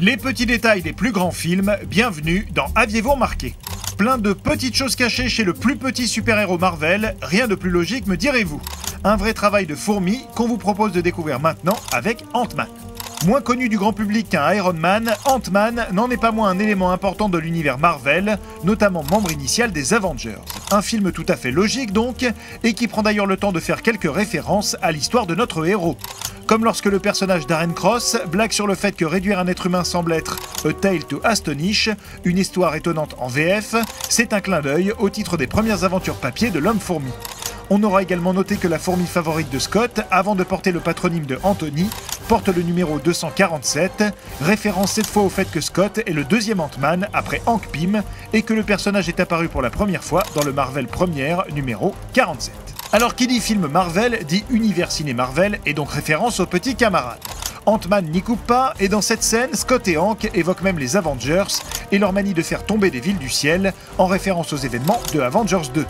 Les petits détails des plus grands films, bienvenue dans Aviez-vous remarqué? Plein de petites choses cachées chez le plus petit super-héros Marvel, rien de plus logique me direz-vous. Un vrai travail de fourmi qu'on vous propose de découvrir maintenant avec Ant-Man. Moins connu du grand public qu'un Iron Man, Ant-Man n'en est pas moins un élément important de l'univers Marvel, notamment membre initial des Avengers. Un film tout à fait logique donc, et qui prend d'ailleurs le temps de faire quelques références à l'histoire de notre héros. Comme lorsque le personnage Darren Cross blague sur le fait que réduire un être humain semble être A Tale to Astonish, une histoire étonnante en VF, c'est un clin d'œil au titre des premières aventures papier de l'homme-fourmi. On aura également noté que la fourmi favorite de Scott, avant de porter le patronyme de Anthony, porte le numéro 247, référence cette fois au fait que Scott est le deuxième Ant-Man après Hank Pym et que le personnage est apparu pour la première fois dans le Marvel Première numéro 47. Alors qui dit film Marvel dit univers ciné Marvel et donc référence aux petits camarades. Ant-Man n'y coupe pas, et dans cette scène, Scott et Hank évoquent même les Avengers et leur manie de faire tomber des villes du ciel, en référence aux événements de Avengers 2.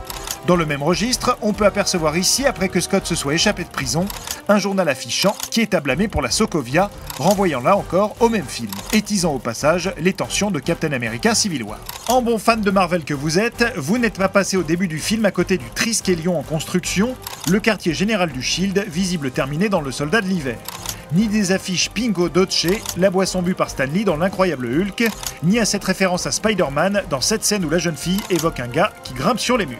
Dans le même registre, on peut apercevoir ici, après que Scott se soit échappé de prison, un journal affichant qui est à blâmer pour la Sokovia, renvoyant là encore au même film, et teasant au passage les tensions de Captain America Civil War. En bon fan de Marvel que vous êtes, vous n'êtes pas passé au début du film à côté du Triskelion en construction, le quartier général du Shield, visible terminé dans Le Soldat de l'Hiver. Ni des affiches Pingo Doce, la boisson bue par Stan Lee dans L'Incroyable Hulk, ni à cette référence à Spider-Man dans cette scène où la jeune fille évoque un gars qui grimpe sur les murs.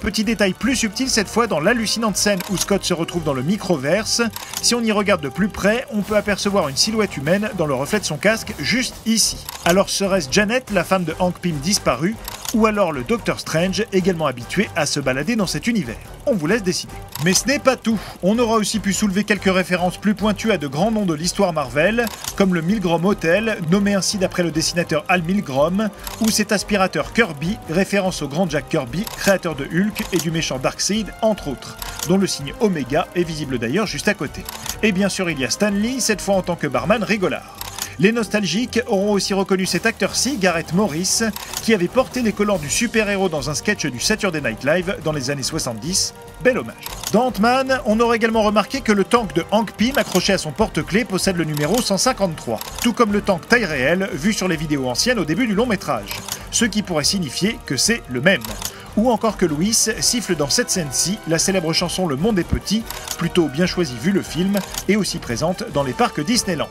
Petit détail plus subtil cette fois dans l'hallucinante scène où Scott se retrouve dans le microverse. Si on y regarde de plus près, on peut apercevoir une silhouette humaine dans le reflet de son casque juste ici. Alors serait-ce Janet, la femme de Hank Pym disparue, ou alors le Docteur Strange, également habitué à se balader dans cet univers? On vous laisse décider. Mais ce n'est pas tout. On aura aussi pu soulever quelques références plus pointues à de grands noms de l'histoire Marvel, comme le Milgrom Hotel, nommé ainsi d'après le dessinateur Al Milgrom, ou cet aspirateur Kirby, référence au grand Jack Kirby, créateur de Hulk et du méchant Darkseid, entre autres, dont le signe Omega est visible d'ailleurs juste à côté. Et bien sûr, il y a Stan Lee, cette fois en tant que barman rigolard. Les nostalgiques auront aussi reconnu cet acteur-ci, Gareth Morris, qui avait porté les collants du super-héros dans un sketch du Saturday Night Live dans les années 70. Bel hommage. Dans Ant-Man, on aura également remarqué que le tank de Hank Pym accroché à son porte-clés possède le numéro 153, tout comme le tank taille réelle vu sur les vidéos anciennes au début du long métrage, ce qui pourrait signifier que c'est le même. Ou encore que Louis siffle dans cette scène-ci la célèbre chanson Le Monde est petit, plutôt bien choisie vu le film, et aussi présente dans les parcs Disneyland.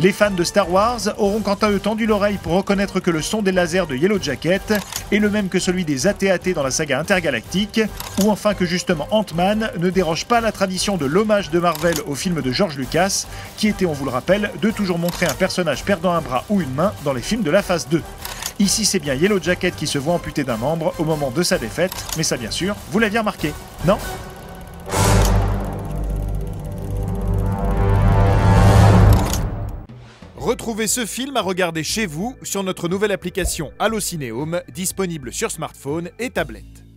Les fans de Star Wars auront quant à eux tendu l'oreille pour reconnaître que le son des lasers de Yellow Jacket est le même que celui des AT-AT dans la saga intergalactique, ou enfin que justement Ant-Man ne déroge pas à la tradition de l'hommage de Marvel au film de George Lucas, qui était, on vous le rappelle, de toujours montrer un personnage perdant un bras ou une main dans les films de la phase 2. Ici, c'est bien Yellow Jacket qui se voit amputé d'un membre au moment de sa défaite, mais ça bien sûr, vous l'aviez remarqué, non ? Retrouvez ce film à regarder chez vous sur notre nouvelle application Allocinéum, disponible sur smartphone et tablette.